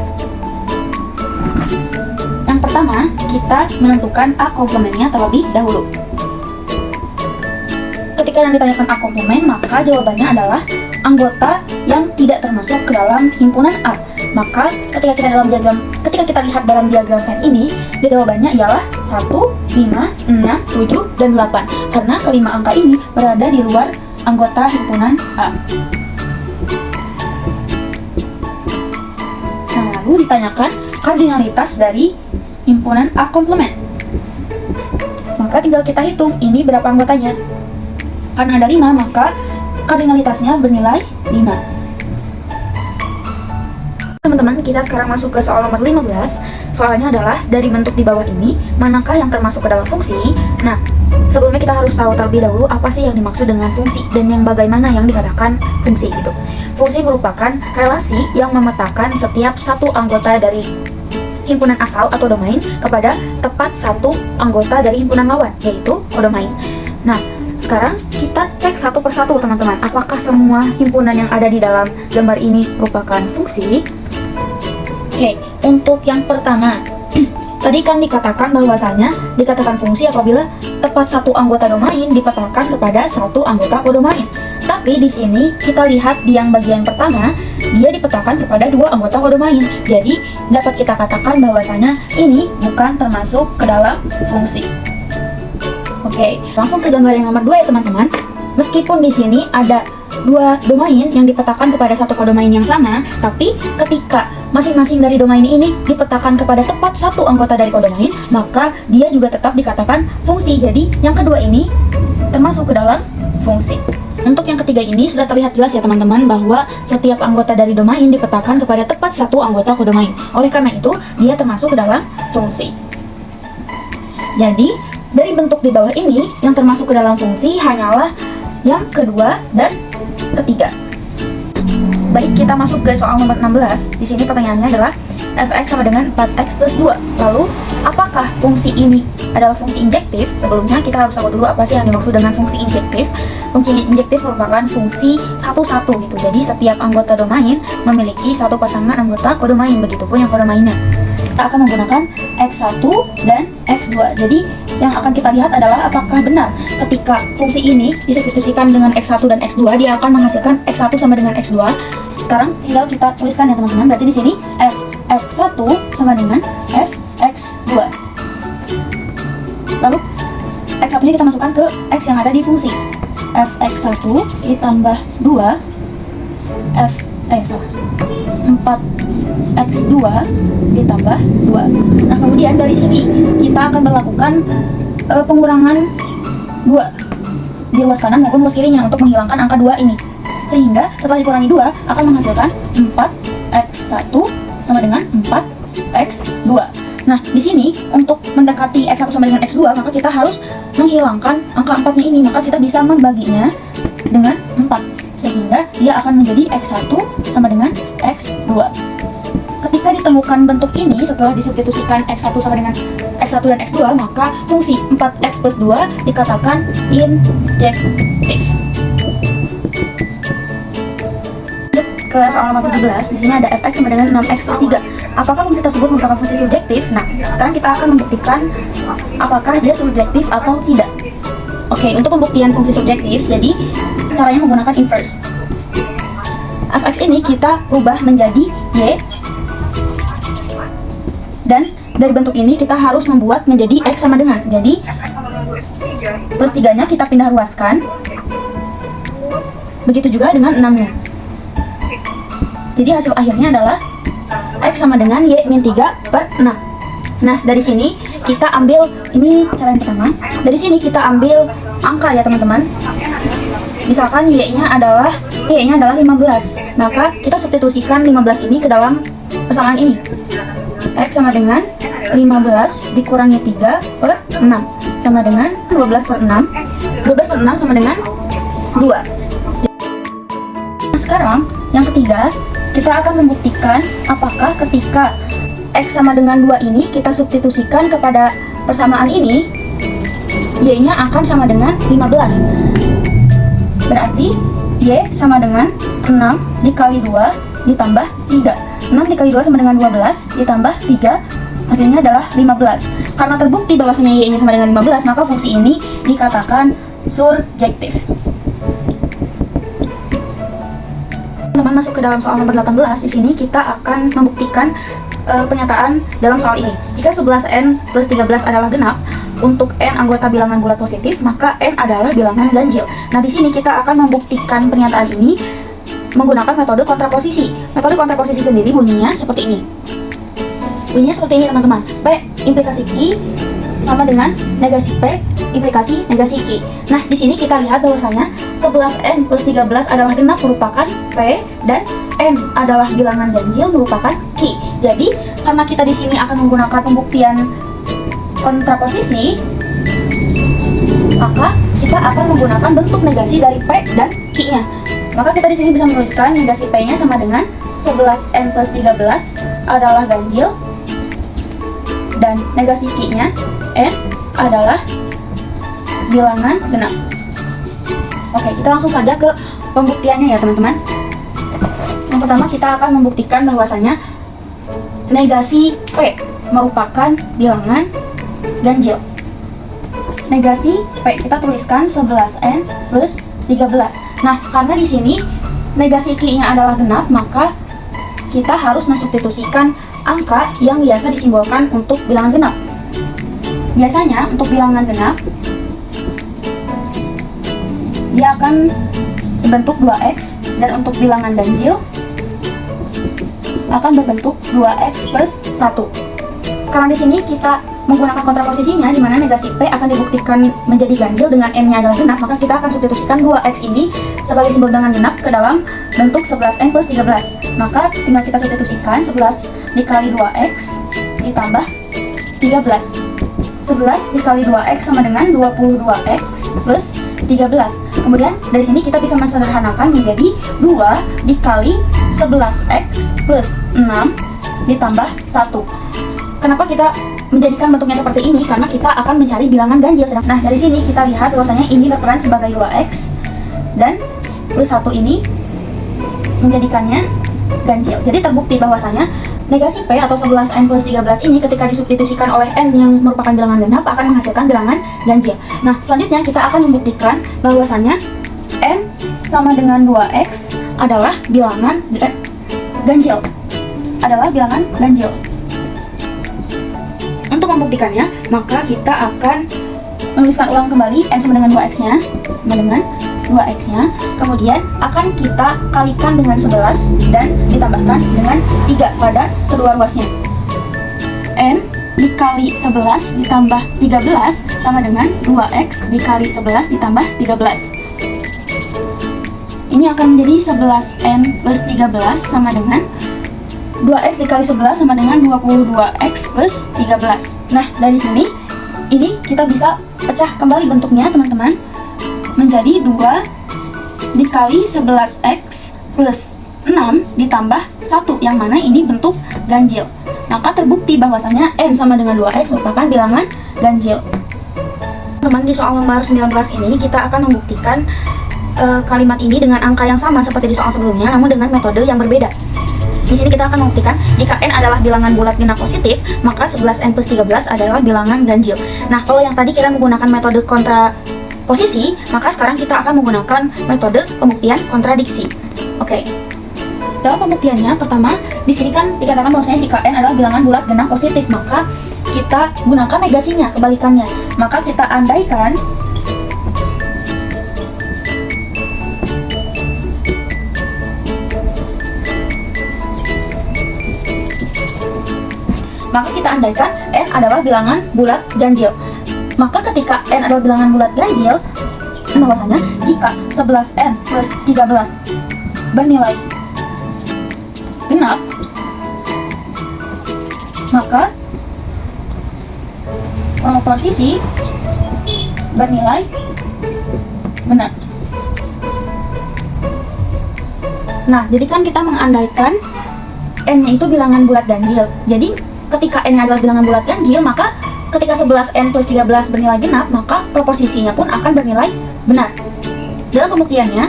Pertama, kita menentukan A komplementnya terlebih dahulu. Ketika yang ditanyakan A komplement, maka jawabannya adalah anggota yang tidak termasuk ke dalam himpunan A. Maka ketika kita lihat dalam diagram Venn ini, jawabannya ialah 1, 5, 6, 7, dan 8. Karena kelima angka ini berada di luar anggota himpunan A. Nah, lalu ditanyakan kardinalitas dari himpunan A komplement. Maka tinggal kita hitung ini berapa anggotanya. Karena ada 5, maka kardinalitasnya bernilai 5. Teman-teman, kita sekarang masuk ke soal nomor 15. Soalnya adalah dari bentuk di bawah ini, manakah yang termasuk ke dalam fungsi? Nah, sebelumnya kita harus tahu terlebih dahulu apa sih yang dimaksud dengan fungsi dan yang bagaimana yang dikatakan fungsi gitu. Fungsi merupakan relasi yang memetakan setiap satu anggota dari himpunan asal atau domain kepada tepat satu anggota dari himpunan lawan, yaitu kodomain. Nah, sekarang kita cek satu persatu teman-teman, apakah semua himpunan yang ada di dalam gambar ini merupakan fungsi? Oke, untuk yang pertama, tadi kan dikatakan bahwasanya dikatakan fungsi apabila tepat satu anggota domain dipetakan kepada satu anggota kodomain. Tapi di sini kita lihat di yang bagian pertama, dia dipetakan kepada dua anggota kodomain. Jadi dapat kita katakan bahwasanya ini bukan termasuk ke dalam fungsi. Oke, langsung ke gambar yang nomor 2 ya teman-teman. Meskipun di sini ada dua domain yang dipetakan kepada satu kodomain yang sama, tapi ketika masing-masing dari domain ini dipetakan kepada tepat satu anggota dari kodomain, maka dia juga tetap dikatakan fungsi. Jadi yang kedua ini termasuk ke dalam fungsi. Untuk yang ketiga ini sudah terlihat jelas ya teman-teman bahwa setiap anggota dari domain dipetakan kepada tepat satu anggota kodomain. Oleh karena itu, dia termasuk ke dalam fungsi. Jadi, dari bentuk di bawah ini yang termasuk ke dalam fungsi hanyalah yang kedua dan ketiga. Baik, kita masuk ke soal nomor 16. Di sini pertanyaannya adalah fx sama dengan 4x plus 2. Lalu, apakah fungsi ini adalah fungsi injektif? Sebelumnya kita harus tahu dulu apa sih yang dimaksud dengan fungsi injektif. Fungsi injektif merupakan fungsi satu-satu gitu. Jadi setiap anggota domain memiliki satu pasangan anggota kodomain, begitupun yang kodomainnya. Kita akan menggunakan x1 dan x2. Jadi yang akan kita lihat adalah apakah benar ketika fungsi ini disubstitusikan dengan x1 dan x2 dia akan menghasilkan x1 sama dengan x2. Sekarang tinggal kita tuliskan ya teman-teman. Berarti di sini fx1 sama dengan fx2. Lalu x1-nya kita masukkan ke x yang ada di fungsi. Fx1 ditambah 2 4x2 ditambah 2. Nah, kemudian dari sini kita akan melakukan pengurangan 2. di ruas kanan maupun ruas kirinya untuk menghilangkan angka 2 ini. Sehingga setelah dikurangi 2 akan menghasilkan 4x1 sama dengan 4x2. Nah, di sini untuk mendekati x1 sama dengan x2, maka kita harus menghilangkan angka 4-nya ini. Maka kita bisa membaginya dengan 4. Sehingga dia akan menjadi x1 sama dengan x2. Ketika ditemukan bentuk ini setelah disubstitusikan x1 sama dengan x1 dan x2, maka fungsi 4x plus 2 dikatakan injektif. Ke soal nomor 17, di sini ada fx sama dengan 6x plus 3. Apakah fungsi tersebut merupakan fungsi surjektif? Nah, sekarang kita akan membuktikan apakah dia surjektif atau tidak. Oke, untuk pembuktian fungsi surjektif, jadi caranya menggunakan inverse. Fx ini kita rubah menjadi y, dan dari bentuk ini kita harus membuat menjadi x sama dengan. Jadi plus 3-nya kita pindah ruaskan. Begitu juga dengan 6-nya. Jadi hasil akhirnya adalah x sama dengan y min 3 per 6. Nah, dari sini kita ambil, ini cara yang pertama. Dari sini kita ambil angka ya teman-teman. Misalkan y-nya adalah 15. Maka kita substitusikan 15 ini ke dalam persamaan ini. X sama dengan 15 dikurangi 3 per 6 sama dengan 12 per 6. 12 per 6 sama dengan 2. Nah, sekarang yang ketiga, kita akan membuktikan apakah ketika X sama dengan 2 ini kita substitusikan kepada persamaan ini, Y-nya akan sama dengan 15. Berarti Y sama dengan 6 dikali 2 ditambah 3. 6 dikali 2 sama dengan 12 ditambah 3, hasilnya adalah 15. Karena terbukti bahwasanya Y-nya sama dengan 15, maka fungsi ini dikatakan surjektif. Teman-teman, masuk ke dalam soal nomor 18. Di sini kita akan membuktikan pernyataan dalam soal ini. Jika 11n plus 13 adalah genap, untuk n anggota bilangan bulat positif, maka n adalah bilangan ganjil. Nah, di sini kita akan membuktikan pernyataan ini menggunakan metode kontraposisi. Metode kontraposisi sendiri bunyinya seperti ini. Bunyinya seperti ini, teman-teman. P implikasi Q sama dengan negasi P implikasi negasi Q. Nah, di sini kita lihat bahwasanya 11n plus 13 adalah genap merupakan P dan n adalah bilangan ganjil merupakan Q. Jadi, karena kita di sini akan menggunakan pembuktian kontraposisi, maka kita akan menggunakan bentuk negasi dari P dan Q-nya. Maka kita di sini bisa menuliskan negasi P-nya sama dengan 11n plus 13 adalah ganjil dan negasi Q-nya n adalah bilangan genap. Oke, kita langsung saja ke pembuktiannya ya teman-teman. Yang pertama kita akan membuktikan bahwasanya negasi P merupakan bilangan ganjil. Negasi P kita tuliskan 11n plus 13. Nah, karena di sini negasi Q-nya adalah genap, maka kita harus mensubstitusikan angka yang biasa disimbolkan untuk bilangan genap. Biasanya untuk bilangan genap dia akan berbentuk 2x, dan untuk bilangan ganjil akan berbentuk 2x plus 1. Karena di sini kita menggunakan kontraposisinya, di mana negasi P akan dibuktikan menjadi ganjil dengan n-nya adalah genap, maka kita akan substitusikan 2x ini sebagai simbol bilangan genap ke dalam bentuk 11n plus 13. Maka tinggal kita substitusikan 11 dikali 2x ditambah 13. 11 dikali 2x sama dengan 22x plus 13. Kemudian dari sini kita bisa mensederhanakan menjadi 2 dikali 11x plus 6 ditambah 1. Kenapa kita menjadikan bentuknya seperti ini? Karena kita akan mencari bilangan ganjil. Nah, dari sini kita lihat bahwasanya ini berperan sebagai 2x dan plus 1 ini menjadikannya ganjil. Jadi terbukti bahwasanya negasi P atau 11n plus 13 ini ketika disubstitusikan oleh n yang merupakan bilangan genap akan menghasilkan bilangan ganjil. Nah, selanjutnya kita akan membuktikan bahwasanya n sama dengan 2x adalah bilangan ganjil. Adalah bilangan ganjil. Untuk membuktikannya, maka kita akan menuliskan ulang kembali n sama dengan 2x-nya, sama dengan 2x-nya, kemudian akan kita kalikan dengan 11 dan ditambahkan dengan 3 pada kedua ruasnya. N dikali 11 ditambah 13 sama dengan 2x dikali 11 ditambah 13. Ini akan menjadi 11n plus 13 sama dengan 2x dikali 11 sama dengan 22x plus 13. Nah, dari sini ini kita bisa pecah kembali bentuknya teman-teman, menjadi 2 dikali 11x plus 6 ditambah 1, yang mana ini bentuk ganjil. Maka terbukti bahwasanya n sama dengan 2x merupakan bilangan ganjil. Teman, di soal nomor 19 ini kita akan membuktikan kalimat ini dengan angka yang sama seperti di soal sebelumnya, namun dengan metode yang berbeda. Di sini kita akan membuktikan jika n adalah bilangan bulat genap positif, maka 11n plus 13 adalah bilangan ganjil. Nah, kalau yang tadi kita menggunakan metode kontraposisi, maka sekarang kita akan menggunakan metode pembuktian kontradiksi. Oke. Dalam pembuktiannya, pertama, di sini kan dikatakan bahwasanya jika n adalah bilangan bulat genap positif, maka kita gunakan negasinya, kebalikannya. Maka kita andaikan n adalah bilangan bulat ganjil. Maka ketika n adalah bilangan bulat ganjil, bahwasanya jika 11n plus 13 bernilai genap, maka proposisi bernilai benar. Nah, jadi kan kita mengandaikan n itu bilangan bulat ganjil. Jadi ketika n adalah bilangan bulat ganjil, maka ketika 11n plus 13 bernilai genap, maka proposisinya pun akan bernilai benar. Dalam pembuktiannya,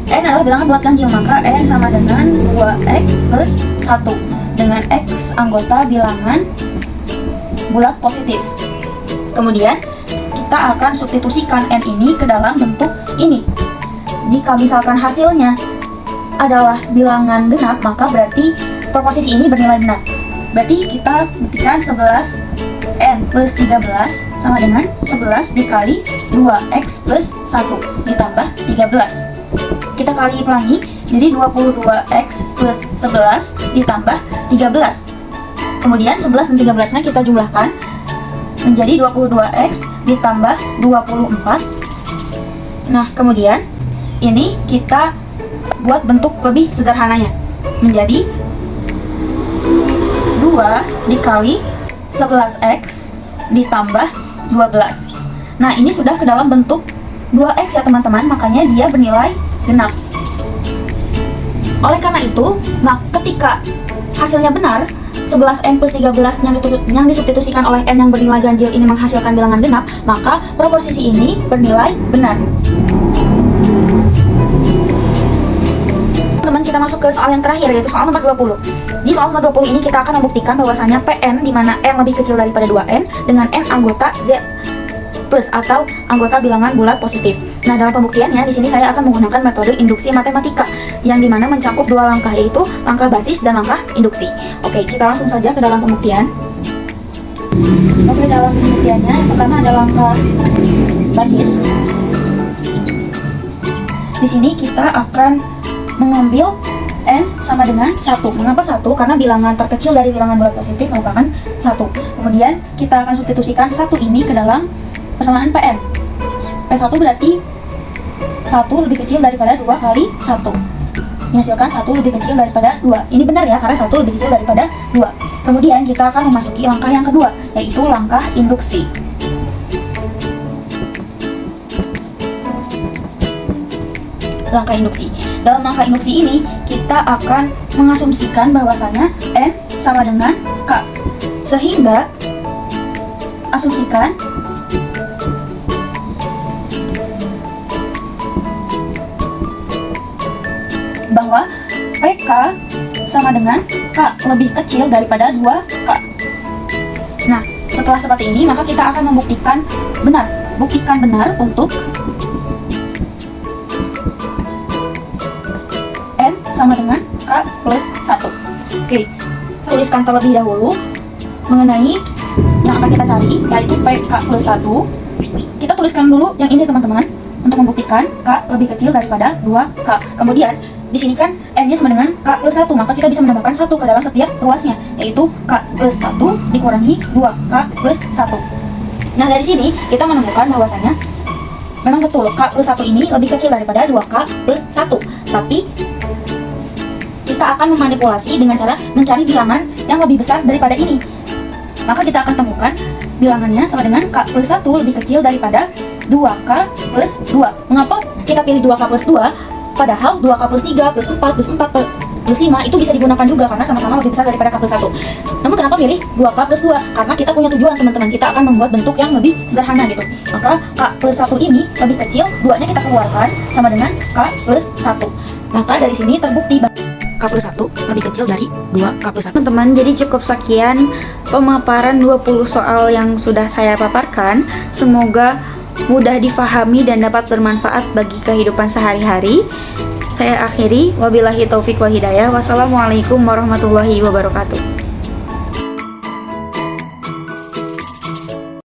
n adalah bilangan bulat ganjil, maka n sama dengan 2x plus 1 dengan x anggota bilangan bulat positif. Kemudian kita akan substitusikan n ini ke dalam bentuk ini. Jika misalkan hasilnya adalah bilangan genap, maka berarti proposisi ini bernilai benar. Berarti kita buktikan 11n plus 13 sama dengan 11 dikali 2x plus 1 ditambah 13. Kita kali pelangi, jadi 22x plus 11 ditambah 13. Kemudian 11 dan 13 nya kita jumlahkan menjadi 22x ditambah 24. Nah, kemudian ini kita buat bentuk lebih sederhananya, menjadi 2 dikali 11x ditambah 12. Nah, ini sudah ke dalam bentuk 2x ya teman-teman, makanya dia bernilai genap. Oleh karena itu, ketika hasilnya benar, 11n plus 13 yang disubstitusikan oleh n yang bernilai ganjil ini menghasilkan bilangan genap, maka proposisi ini bernilai benar. Teman, kita masuk ke soal yang terakhir, yaitu soal nomor 20. Di soal nomor 20 ini kita akan membuktikan bahwasanya Pn di mana n lebih kecil daripada 2n dengan n anggota Z plus atau anggota bilangan bulat positif. Nah, dalam pembuktiannya di sini saya akan menggunakan metode induksi matematika yang dimana mencakup dua langkah, yaitu langkah basis dan langkah induksi. Oke, kita langsung saja ke dalam pembuktian. Oke, dalam pembuktiannya yang pertama ada langkah basis. Di sini kita akan mengambil n sama dengan 1. Mengapa 1? Karena bilangan terkecil dari bilangan bulat positif merupakan 1. Kemudian kita akan substitusikan 1 ini ke dalam persamaan Pn. P1 berarti 1 lebih kecil daripada 2 kali 1. Dihasilkan 1 lebih kecil daripada 2. Ini benar ya, karena 1 lebih kecil daripada 2. Kemudian kita akan memasuki langkah yang kedua, yaitu langkah induksi. Langkah induksi. Dalam langkah induksi ini, kita akan mengasumsikan bahwasanya n sama dengan k. Sehingga asumsikan bahwa PK sama dengan K lebih kecil daripada 2K. Nah, setelah seperti ini, maka kita akan membuktikan benar. Buktikan benar untuk N sama dengan K plus 1. Oke, tuliskan terlebih dahulu mengenai yang akan kita cari, yaitu PK plus 1. Kita tuliskan dulu yang ini teman-teman, untuk membuktikan K lebih kecil daripada 2K. Kemudian di sini kan N-nya sama dengan K plus 1, maka kita bisa menambahkan 1 ke dalam setiap ruasnya, yaitu K plus 1 dikurangi 2K plus 1. Nah, dari sini kita menemukan bahwasannya memang betul K plus 1 ini lebih kecil daripada 2K plus 1. Tapi kita akan memanipulasi dengan cara mencari bilangan yang lebih besar daripada ini. Maka kita akan temukan bilangannya sama dengan K plus 1 lebih kecil daripada 2K plus 2. Mengapa kita pilih 2K plus 2? Padahal 2K plus 3, plus 4, plus 4, plus 5 itu bisa digunakan juga karena sama-sama lebih besar daripada K plus 1. Namun kenapa pilih 2K plus 2? Karena kita punya tujuan teman-teman, kita akan membuat bentuk yang lebih sederhana gitu. Maka K plus 1 ini lebih kecil, 2-nya kita keluarkan sama dengan K plus 1. Maka dari sini terbukti K plus 1 lebih kecil dari 2K plus 1. Teman-teman, jadi cukup sekian pemaparan 20 soal yang sudah saya paparkan. Semoga mudah difahami dan dapat bermanfaat bagi kehidupan sehari-hari. Saya akhiri, wabillahi taufik wal hidayah. Wassalamualaikum warahmatullahi wabarakatuh.